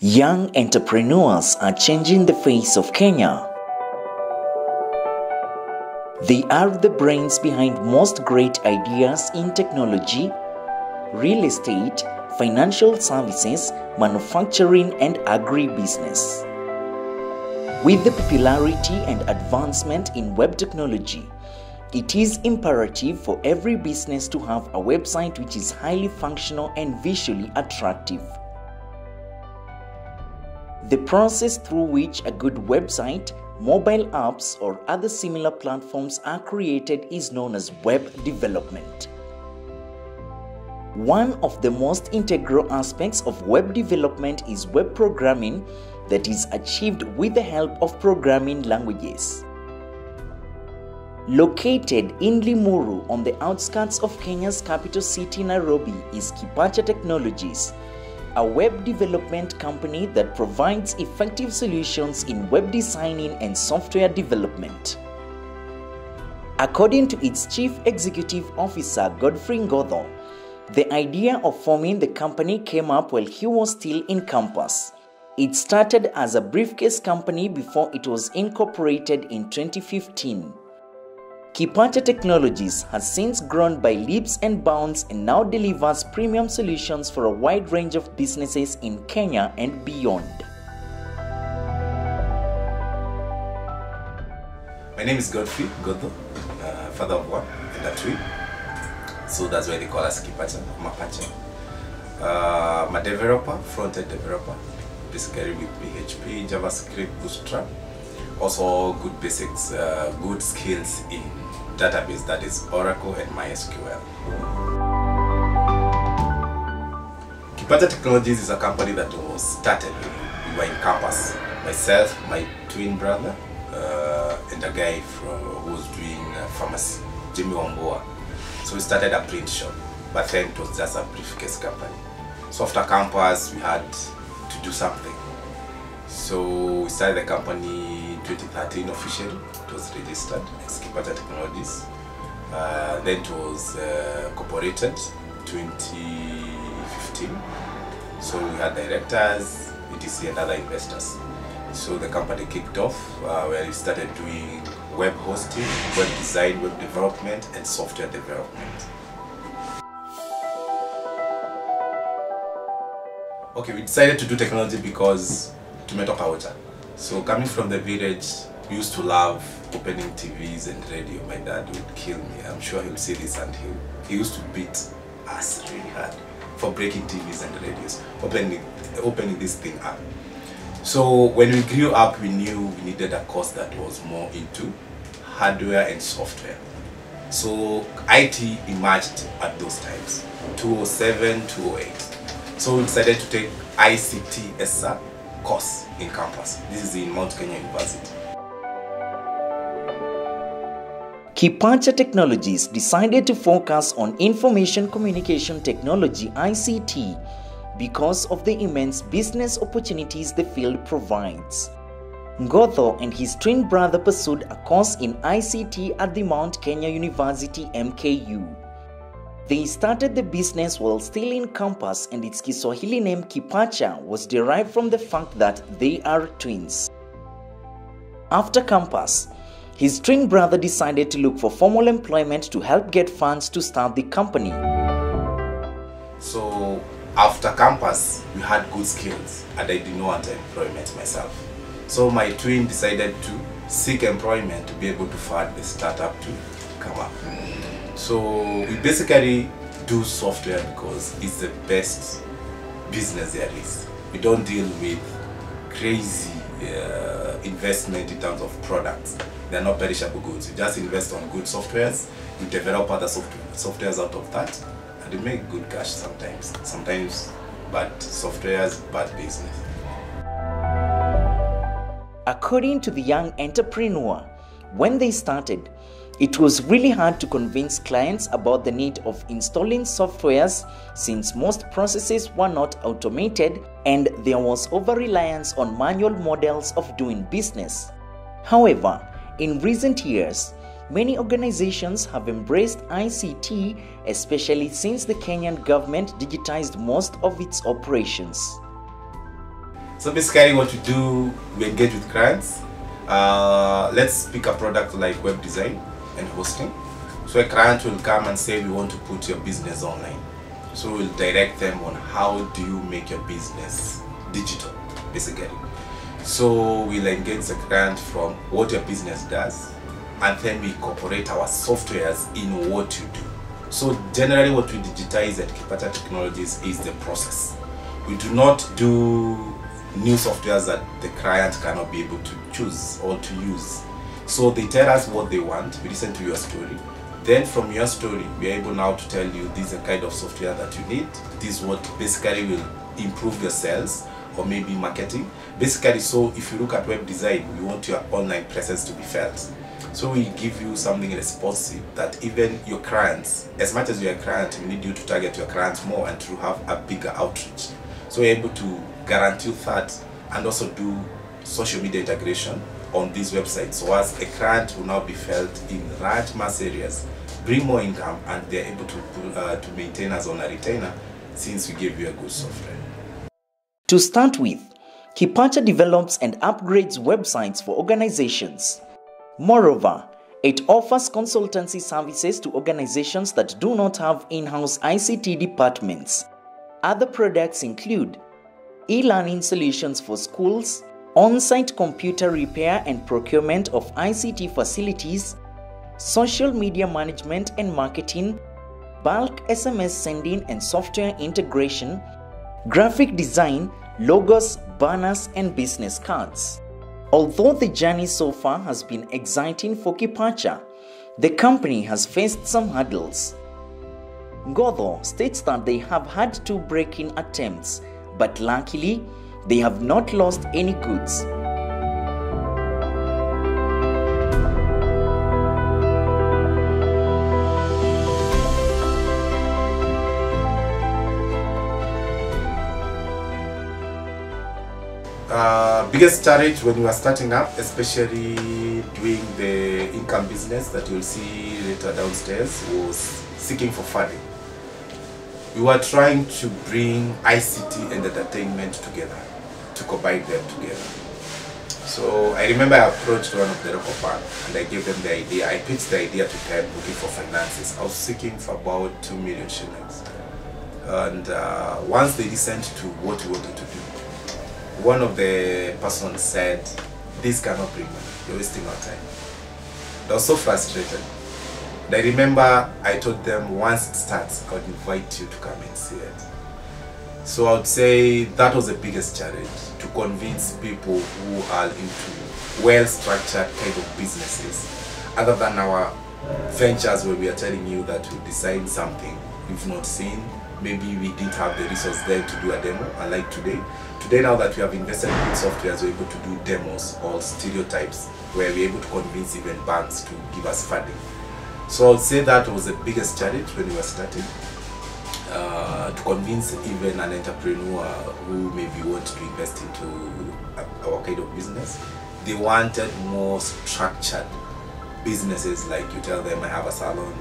Young entrepreneurs are changing the face of Kenya. They are the brains behind most great ideas in technology, real estate, financial services, manufacturing, and agribusiness. With the popularity and advancement in web technology, it is imperative for every business to have a website which is highly functional and visually attractive. The process through which a good website, mobile apps, or other similar platforms are created is known as web development. One of the most integral aspects of web development is web programming that is achieved with the help of programming languages. Located in Limuru on the outskirts of Kenya's capital city Nairobi is Kipacha Technologies, a web development company that provides effective solutions in web designing and software development. According to its Chief Executive Officer Godfrey Ngotho, the idea of forming the company came up while he was still in campus. It started as a briefcase company before it was incorporated in 2015. Kipacha Technologies has since grown by leaps and bounds and now delivers premium solutions for a wide range of businesses in Kenya and beyond. My name is Godfrey Ngotho, father of one and a twin. So that's why they call us Kipacha, Mapacha. I'm a developer, front-end developer, basically with PHP, JavaScript, Bootstrap. Also good basics, good skills in database, that is Oracle and MySQL. Kipacha Technologies is a company that was started when we were in campus. Myself, my twin brother, and a guy who was doing pharmacy, Jimmy Wamboa. So we started a print shop, but then it was just a briefcase company. So after campus, we had to do something. So we started the company 2013 officially. It was registered as Kipacha Technologies. Then it was incorporated 2015. So we had directors, etc. and other investors. So the company kicked off where we started doing web hosting, web design, web development, and software development. Okay, we decided to do technology because tumetoka Ocha. So coming from the village, we used to love opening TVs and radio. My dad would kill me. I'm sure he'll see this, and he used to beat us really hard for breaking TVs and radios, opening this thing up. So when we grew up, we knew we needed a course that was more into hardware and software. So IT emerged at those times, 2007, 2008. So we decided to take ICT as a course in campus. This is in Mount Kenya University. Kipacha Technologies decided to focus on information communication technology (ICT) because of the immense business opportunities the field provides. Ngotho and his twin brother pursued a course in ICT at the Mount Kenya University MKU. They started the business while still in campus, and its Kiswahili name Kipacha was derived from the fact that they are twins. After campus, his twin brother decided to look for formal employment to help get funds to start the company. So after campus, we had good skills and I did not want employment myself. So my twin decided to seek employment to be able to fund the startup to come up. So we basically do software because it's the best business there is. We don't deal with crazy investment in terms of products. They're not perishable goods. You just invest on good softwares, you develop other softwares out of that, and you make good cash sometimes. Sometimes bad softwares, bad business. According to the young entrepreneur, when they started, it was really hard to convince clients about the need of installing softwares since most processes were not automated and there was over-reliance on manual models of doing business. However, in recent years, many organizations have embraced ICT, especially since the Kenyan government digitized most of its operations. So basically what we do, we engage with clients. Let's pick a product like web design and hosting. So a client will come and say, we want to put your business online. So we'll direct them on how do you make your business digital, basically. So we'll engage the client from what your business does, and then we incorporate our softwares in what you do. So generally what we digitize at Kipacha Technologies is the process. We do not do new softwares that the client cannot be able to choose or to use. So they tell us what they want, we listen to your story. Then from your story, we are able now to tell you this is the kind of software that you need. This is what basically will improve your sales or maybe marketing. Basically, so if you look at web design, you want your online presence to be felt. So we give you something responsive that even your clients, as much as you're a client, we need you to target your clients more and to have a bigger outreach. So we're able to guarantee that and also do social media integration on these websites. So as a client will now be felt in large mass areas, bring more income, and they're able to maintain us on a retainer since we gave you a good software. To start with, Kipacha develops and upgrades websites for organizations. Moreover, it offers consultancy services to organizations that do not have in-house ICT departments. Other products include e-learning solutions for schools, on-site computer repair and procurement of ICT facilities, social media management and marketing, bulk SMS sending and software integration, graphic design, logos, banners, and business cards. Although the journey so far has been exciting for Kipacha, the company has faced some hurdles. Godho states that they have had 2 break-in attempts, but luckily, they have not lost any goods. Biggest challenge when we were starting up, especially doing the income business that you'll see later downstairs, was seeking for funding. We were trying to bring ICT and entertainment together, to combine them together. So I remember I approached one of the local banks and I gave them the idea. I pitched the idea to them looking for finances. I was seeking for about 2 million shillings. And once they listened to what we wanted to do, one of the persons said, this cannot bring money, you're wasting our time. I was so frustrated. And I remember I told them once it starts, I would invite you to come and see it. So I would say that was the biggest challenge, to convince people who are into well-structured kind of businesses, other than our ventures where we are telling you that we design something you've not seen. Maybe we didn't have the resource there to do a demo, unlike today. Today, now that we have invested in software, we're able to do demos or stereotypes, where we're able to convince even banks to give us funding. So I would say that was the biggest challenge when we were starting, to convince even an entrepreneur who maybe want to invest into our kind of business. They wanted more structured businesses, like you tell them I have a salon,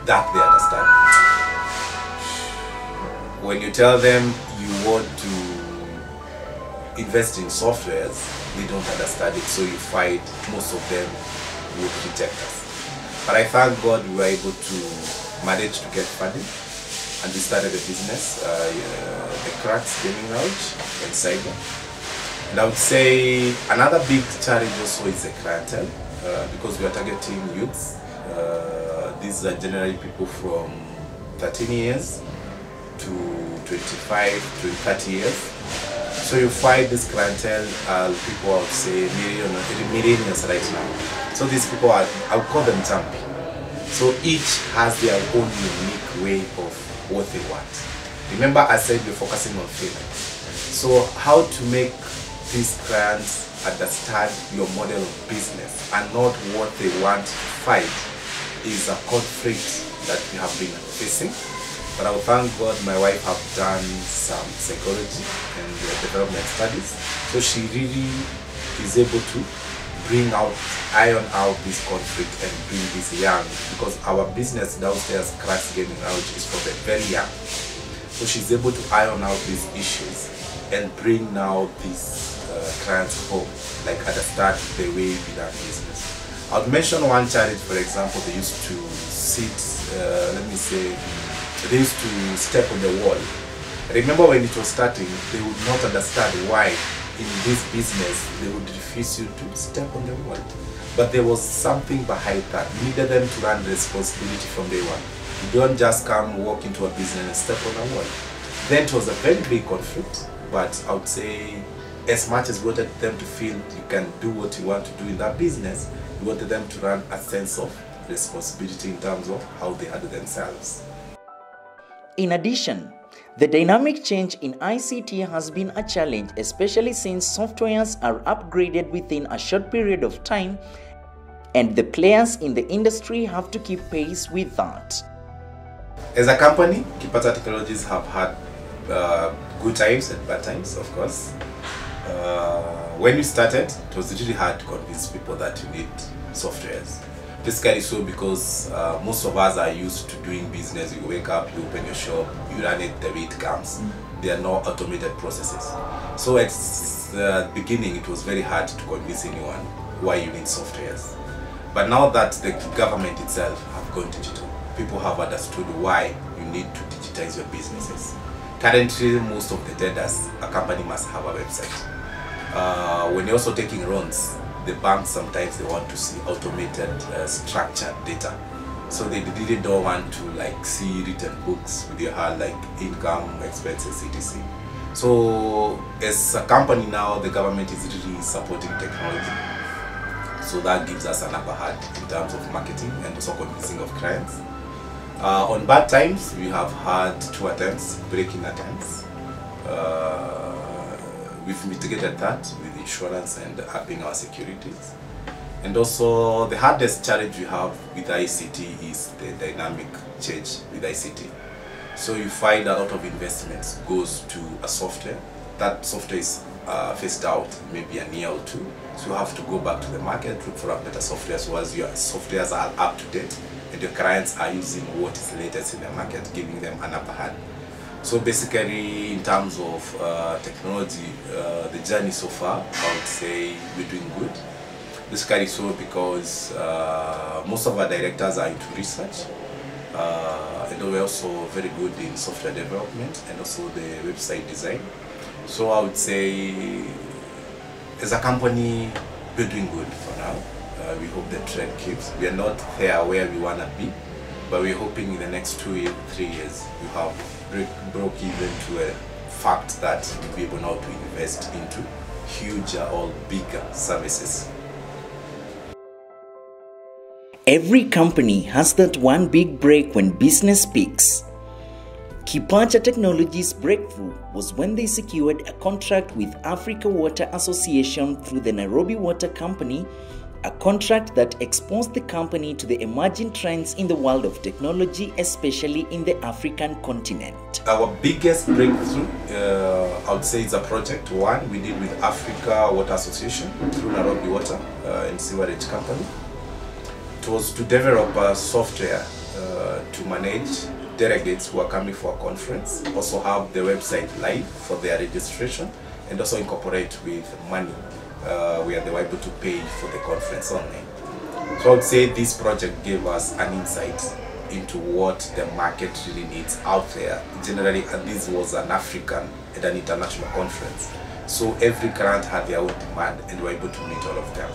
that they understand. When you tell them you want to invest in softwares, they don't understand it, so you find most of them would reject us. But I thank God we were able to manage to get funding, and we started a business, the Crux gaming lounge and cyber. And I would say another big challenge also is the clientele, because we are targeting youths. These are generally people from 13 years to 25 to 30 years. So you find this clientele, people I would say millennials right now. So these people are, I would call them jumpy. So each has their own unique way of what they want. Remember I said we're focusing on payment. So how to make these clients understand your model of business and not what they want to fight is a conflict that we have been facing. But I will thank God my wife have done some psychology and development studies. So she really is able to iron out this conflict and bring this young, because our business downstairs, Crux Gaming Lounge, is for the very young. So she's able to iron out these issues and bring now these clients home, like understand the way we run business. I would mention one challenge, for example. They used to sit, they used to step on the wall. Remember when it was starting, they would not understand why in this business they would refuse you to step on the wall. But there was something behind that. You needed them to run the responsibility from day one. You don't just come, walk into a business and step on a wall. Then it was a very big conflict, but I would say as much as we wanted them to feel you can do what you want to do in that business, we wanted them to run a sense of responsibility in terms of how they handle themselves. In addition, the dynamic change in ICT has been a challenge, especially since softwares are upgraded within a short period of time, and the players in the industry have to keep pace with that. As a company, Kipacha Technologies have had good times and bad times, of course. When we started, it was really hard to convince people that you need softwares. Basically so because most of us are used to doing business. You wake up, you open your shop, you run it the way it comes. There are no automated processes. So at the beginning, it was very hard to convince anyone why you need softwares. But now that the government itself have gone digital, people have understood why you need to digitize your businesses. Currently, most of the tenders, a company must have a website. When you're also taking loans, the banks sometimes they want to see automated structured data. So they really don't want to see written books with your hand, like income, expenses, etc. So as a company now, the government is really supporting technology. So that gives us an upper hand in terms of marketing and also convincing of clients. On bad times, we have had 2 attempts, breaking attempts. We've mitigated that with insurance and upping our securities. And also the hardest challenge we have with ICT is the dynamic change with ICT. So you find a lot of investments goes to a software. That software is phased out maybe a year or 2. So you have to go back to the market, look for a better software, so as your softwares are up to date and your clients are using what is latest in the market, giving them an upper hand. So basically, in terms of technology, the journey so far, I would say we're doing good. Basically so because most of our directors are into research, and we're also very good in software development and also the website design. So I would say, as a company, we're doing good for now. We hope the trend keeps. We are not there where we want to be, but we're hoping in the next 2 or 3 years we have broke even to a fact that we'll be able now to invest into huger or bigger services. Every company has that one big break when business peaks. Kipacha Technologies' breakthrough was when they secured a contract with Africa Water Association through the Nairobi Water Company, a contract that exposed the company to the emerging trends in the world of technology, especially in the African continent. Our biggest breakthrough, I would say, is a project one we did with Africa Water Association through Nairobi Water and Sewerage Company. It was to develop a software to manage delegates who are coming for a conference, also have the website live for their registration, and also incorporate with money where they were able to pay for the conference online. So I would say this project gave us an insight into what the market really needs out there. Generally, and this was an African and an international conference. So every client had their own demand and we were able to meet all of them.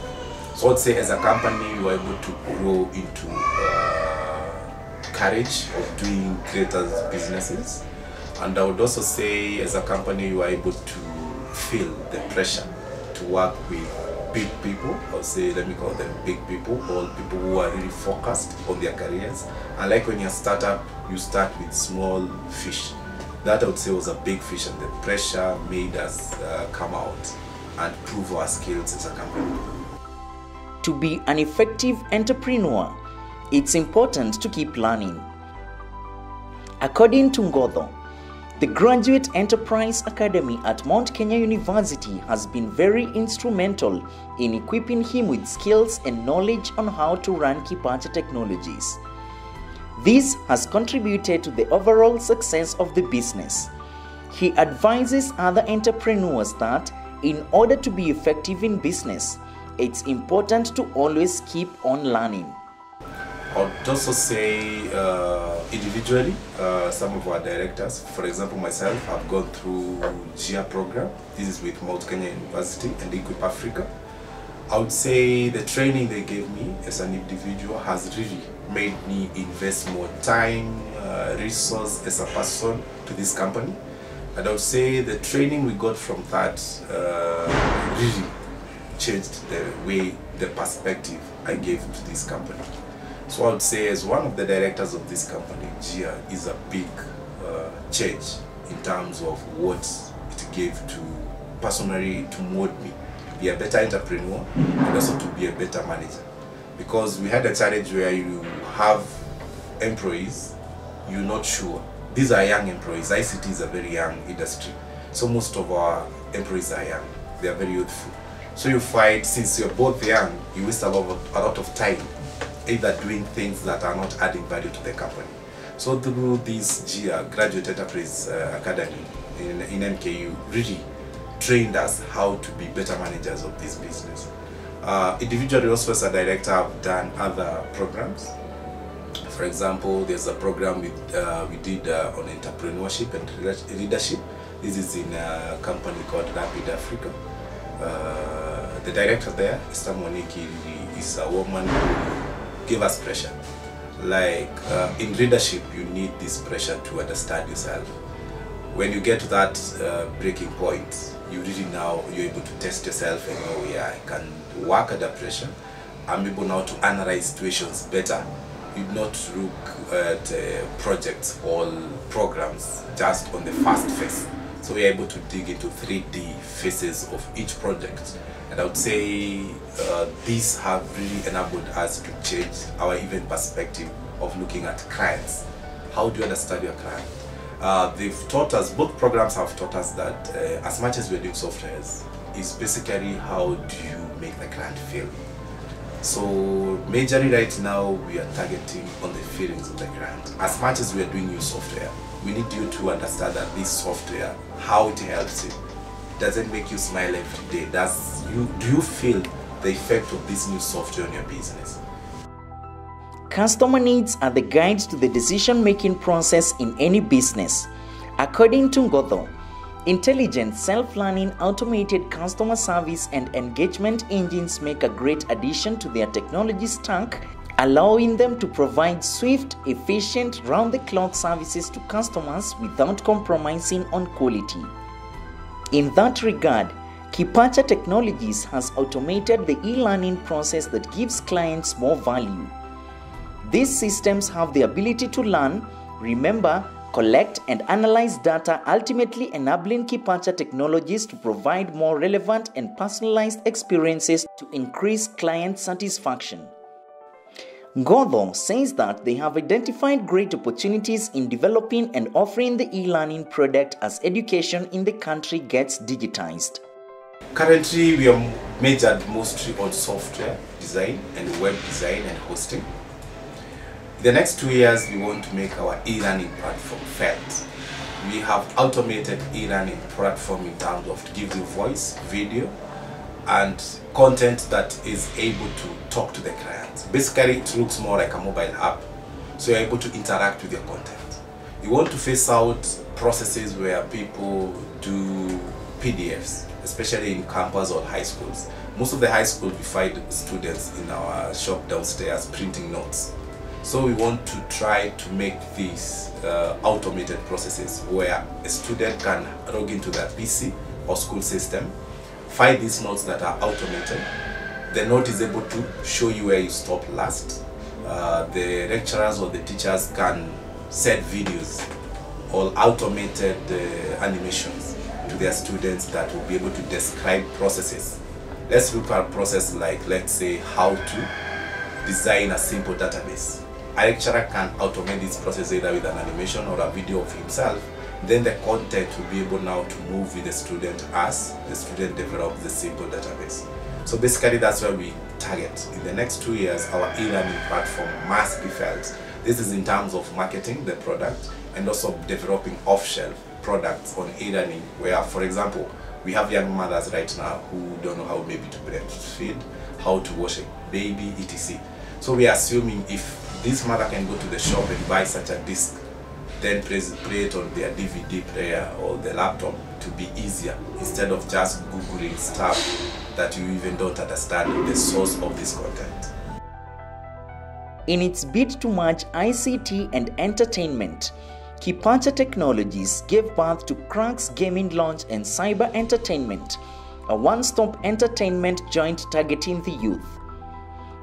So I would say as a company, we were able to grow into courage of doing greater businesses. And I would also say as a company, we were able to feel the pressure to work with big people. I would say, let me call them big people, or people who are really focused on their careers. And like when you're a startup, you start with small fish. That I would say was a big fish, and the pressure made us come out and prove our skills as a company. To be an effective entrepreneur, it's important to keep learning. According to Ngodho, the Graduate Enterprise Academy at Mount Kenya University has been very instrumental in equipping him with skills and knowledge on how to run Kipacha Technologies. This has contributed to the overall success of the business. he advises other entrepreneurs that in order to be effective in business, it's important to always keep on learning. I would also say individually, some of our directors, for example myself, I've gone through GIA program. This is with Mount Kenya University and Equip Africa. I would say the training they gave me as an individual has really made me invest more time, resource as a person to this company. And I would say the training we got from that really changed the perspective I gave to this company. So I would say as one of the directors of this company, GIA is a big change in terms of what it gave to personally to mold me to be a better entrepreneur and also to be a better manager. Because we had a challenge where you have employees, you're not sure. These are young employees. ICT is a very young industry. So most of our employees are young. They are very youthful. So you find, since you're both young, you waste a lot of time either doing things that are not adding value to the company. So through this GIA, Graduate Enterprise Academy in MKU, really trained us how to be better managers of this business. Individually also as a director, I've done other programs. For example, there's a program we did on entrepreneurship and leadership. This is in a company called Rapid Africa. The director there, Mr. Moniki, is a woman who gave us pressure. Like in leadership, you need this pressure to understand yourself. When you get to that breaking point, you really now you're able to test yourself and know, yeah, I can work under pressure. I'm able now to analyze situations better. You not look at projects or programs just on the first phase. So we're able to dig into 3D phases of each project. And I would say these have really enabled us to change our even perspective of looking at clients. How do you understand your client? They've taught us, both programs have taught us that as much as we're doing softwares, is basically how do you make the client feel. So majorly right now we are targeting on the feelings of the client. As much as we are doing new software, we need you to understand that this software, how it helps you. Does it make you smile every day? Do you feel the effect of this new software on your business? Customer needs are the guides to the decision-making process in any business. According to Godho, intelligent, self-learning, automated customer service and engagement engines make a great addition to their technology stack, allowing them to provide swift, efficient, round-the-clock services to customers without compromising on quality. In that regard, Kipacha Technologies has automated the e-learning process that gives clients more value. These systems have the ability to learn, remember, collect and analyze data, ultimately enabling Kipacha Technologies to provide more relevant and personalized experiences to increase client satisfaction. Godho says that they have identified great opportunities in developing and offering the e-learning product as education in the country gets digitized. Currently, we are majored mostly on software design and web design and hosting. In the next 2 years, we want to make our e-learning platform felt. We have automated e-learning platform in terms of to give you voice, video, and content that is able to talk to the client. Basically, it looks more like a mobile app, so you're able to interact with your content. You want to phase out processes where people do PDFs, especially in campus or high schools. Most of the high schools, we find students in our shop downstairs printing notes. So we want to try to make these automated processes where a student can log into their PC or school system, find these notes that are automated. The note is able to show you where you stopped last. The lecturers or the teachers can set videos or automated animations to their students that will be able to describe processes. Let's look at a process like, let's say, how to design a simple database. A lecturer can automate this process either with an animation or a video of himself. Then the content will be able now to move with the student as the student develops the simple database. So basically that's where we target. In the next 2 years, our e-learning platform must be felt. This is in terms of marketing the product and also developing off-shelf products on e-learning, where, for example, we have young mothers right now who don't know how maybe to breastfeed, how to wash a baby, etc. So we are assuming if this mother can go to the shop and buy such a disc, then play it on their DVD player or the laptop to be easier, instead of just Googling stuff that you even don't understand the source of this content. In its bid to merge ICT and entertainment, Kipacha Technologies gave birth to Crux Gaming Lounge and Cyber Entertainment, a one-stop entertainment joint targeting the youth.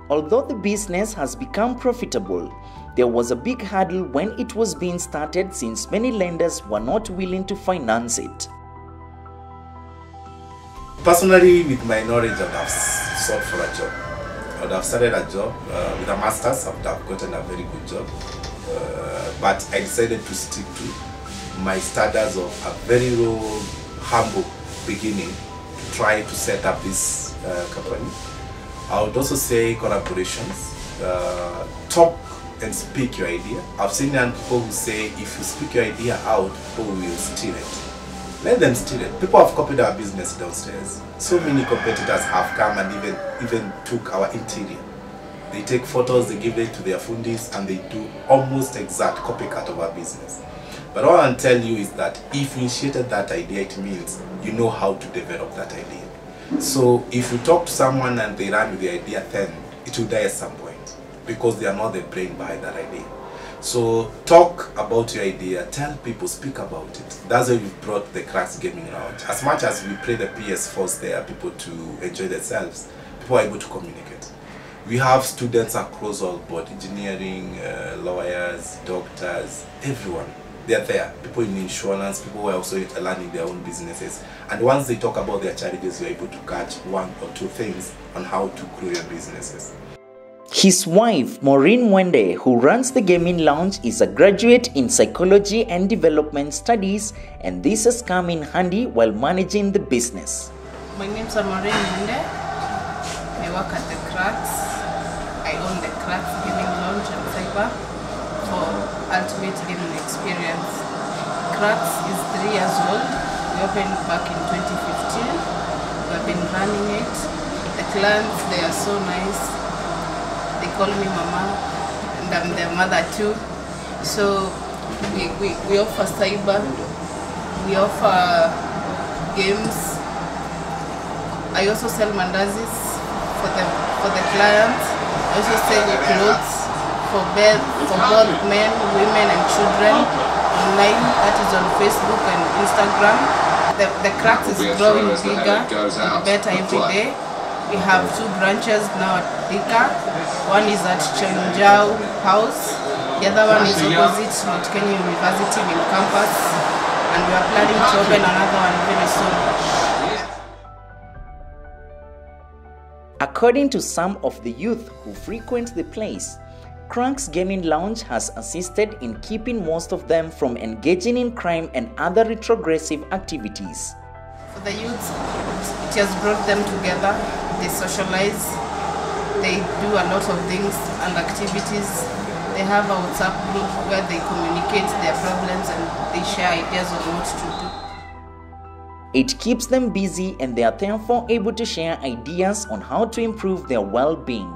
Although the business has become profitable, there was a big hurdle when it was being started, since many lenders were not willing to finance it. Personally, with my knowledge, I would have sought for a job. I would have started a job with a master's. I would have gotten a very good job. But I decided to stick to my standards of a very low, humble beginning to try to set up this company. I would also say collaborations, talk and speak your idea. I've seen young people who say if you speak your idea out, people will steal it. Let them steal it. People have copied our business downstairs. So many competitors have come and even took our interior. They take photos, they give it to their fundis, and they do almost exact copycat of our business. But all I can tell you is that if you initiated that idea, it means you know how to develop that idea. So if you talk to someone and they run with the idea, then it will die at some point, because they are not the brain behind that idea. So talk about your idea, tell people, speak about it. That's why we've brought the Crux Gaming Lounge. As much as we play the PS4s there, people to enjoy themselves, people are able to communicate. We have students across all board, engineering, lawyers, doctors, everyone. They are there. People in insurance, people who are also learning their own businesses. And once they talk about their challenges, you're able to catch one or two things on how to grow your businesses. His wife, Maureen Wende, who runs the gaming lounge, is a graduate in psychology and development studies, and this has come in handy while managing the business. My name is Maureen Wende. I work at the Crux. I own the Crux Gaming Lounge and Cyber for ultimate gaming experience. Crux is 3 years old. We opened back in 2015. We have been running it. The clients, they are so nice. They call me Mama, and I'm their mother too. So we offer cyber, we offer games. I also sell mandazis for the clients. I also sell clothes for both men, women, and children online. That is on Facebook and Instagram. The Crux is growing bigger and better every day. We have 2 branches now at Thika. One is at Chenjao House. The other one is opposite Mount Kenya University in campus. And we are planning to open another one very soon. According to some of the youth who frequent the place, Crux Gaming Lounge has assisted in keeping most of them from engaging in crime and other retrogressive activities. For the youth, it has brought them together. They socialize, they do a lot of things and activities. They have a WhatsApp group where they communicate their problems and they share ideas on what to do. It keeps them busy, and they are therefore able to share ideas on how to improve their well-being.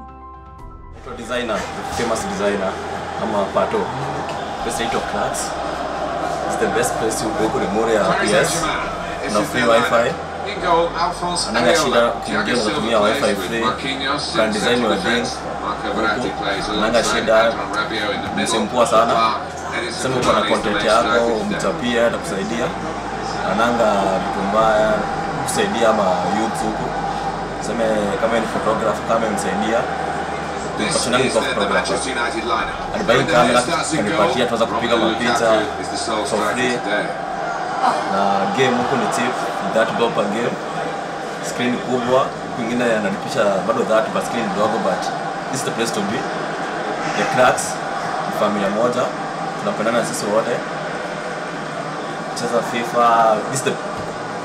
Designer, famous designer, I'm a Pato. President of Crux. It's the best place to go to the Moria PS. No free Wi-Fi. Ananga shida ukiingia unatumia Wi-Fi free. Can design your things. Ananga shida msempua sana. Sema uko na content yako, umtapia na kusaidia. Ananga vitu mbaya kusaidia ama youth huko. Sema kama ni photographer, kama msaidia. Passionate kwa photographer. Alibai kamera kanipatia tuanza kupiga mapicha for free. Na game huko ni tip $30 per game. Screen kubwa, kwingine yanalipisha bado $30 screen ndogo, but this is the place to be. The Crux ni familia moja, tunapendana sisi wote. Cheza FIFA, this is the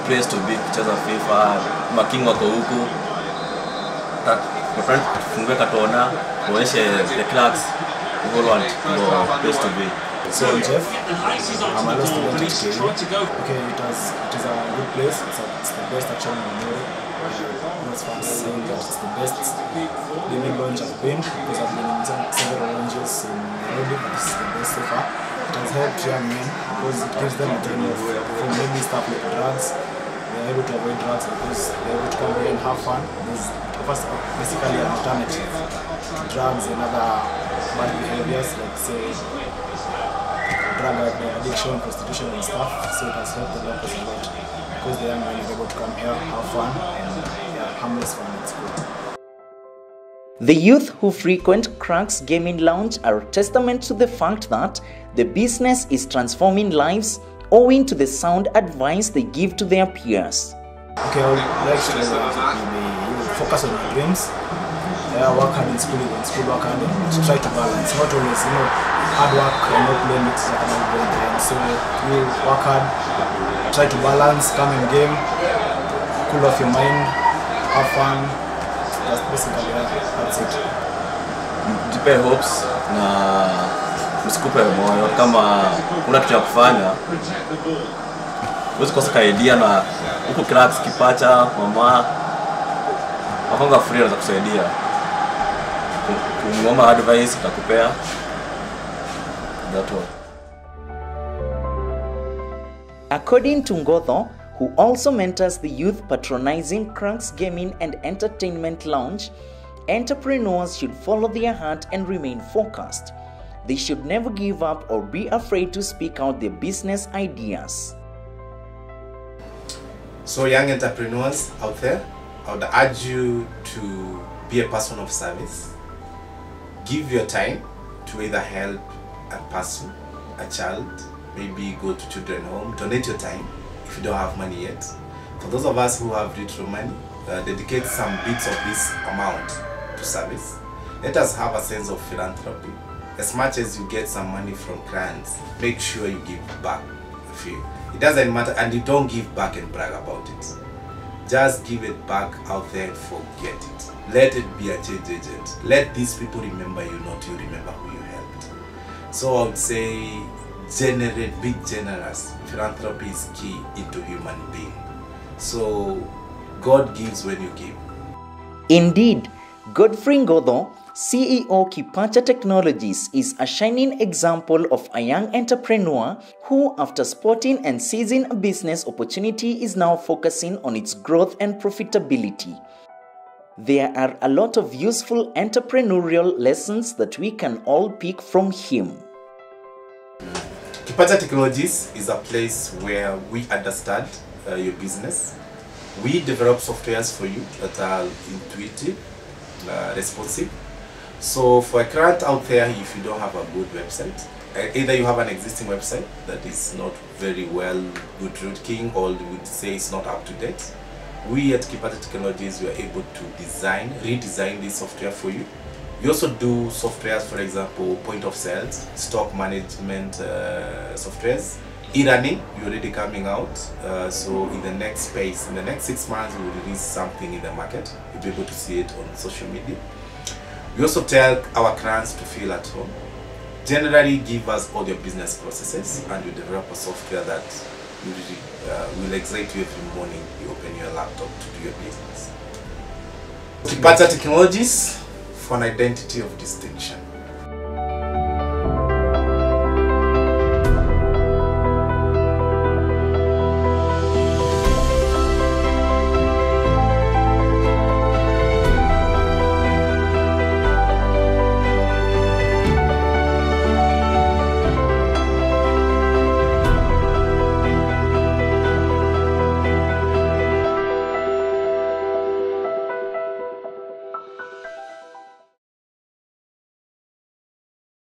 place to be. Cheza FIFA, making wako huko. My friend fungue katona, tuonyeshe the Crux people want the place to be. So Jeff, I'm a law student at KU. Okay, it is a good place. It's the best actually in Mori. It's fun saying that it's the best gaming launch I've been, because I've been in several launches in Nairobi, but this is the best so far. It has helped young men because it gives them a kind of, from maybe stuff like drugs, they're able to avoid drugs because they're able to come here and have fun. It offers basically an alternative to drugs and other bad behaviors, like say drug addiction, prostitution and stuff. So it has helped the locals a lot because the young men are able to come here, have fun, and harmless fun at school. The youth who frequent Crux Gaming Lounge are a testament to the fact that the business is transforming lives owing to the sound advice they give to their peers. Okay, I would like to maybe focus on your dreams. Work hard in school, work hard, and try to balance. Not always, hard work and not playing it at the end. So you work hard, try to balance, come in game, cool off your mind, have fun. That's basically that's it. Jipe hopes na msikupe moyo, kama una kitu ya kufanya huwezi kosa idea, na huko Crux, Kipacha, mama wakonga free za kusaidia, kumwomba advice utakupea. That's all. According to Ngodho, who also mentors the youth patronizing Crux Gaming and Entertainment Lounge, entrepreneurs should follow their heart and remain focused. They should never give up or be afraid to speak out their business ideas. So young entrepreneurs out there, I would urge you to be a person of service. Give your time to either help a person, a child, maybe go to children's home, donate your time if you don't have money yet. For those of us who have little money, dedicate some bits of this amount to service. Let us have a sense of philanthropy. As much as you get some money from grants, make sure you give back a few. It doesn't matter, and you don't give back and brag about it. Just give it back out there and forget it. Let it be a change agent. Let these people remember you, not you remember who you helped. So I would say, generate, be generous. Philanthropy is key into human being. So God gives when you give. Indeed, Godfrey Ngodho, CEO Kipacha Technologies, is a shining example of a young entrepreneur who, after spotting and seizing a business opportunity, is now focusing on its growth and profitability. There are a lot of useful entrepreneurial lessons that we can all pick from him. Kipacha Technologies is a place where we understand your business. We develop softwares for you that are intuitive, responsive. So for a client out there, if you don't have a good website, either you have an existing website that is not very well good looking, or you would say it's not up to date, we at Kipacha Technologies, we are able to redesign this software for you. We also do softwares, for example, point of sales, stock management softwares, e-learning, we're already coming out. So in the next space, in the next 6 months, we will release something in the market. You'll be able to see it on social media. We also tell our clients to feel at home. Generally, give us all your business processes, and we develop a software that will excite you every morning. You open your laptop to do your business. Kipacha Technologies, for an identity of distinction.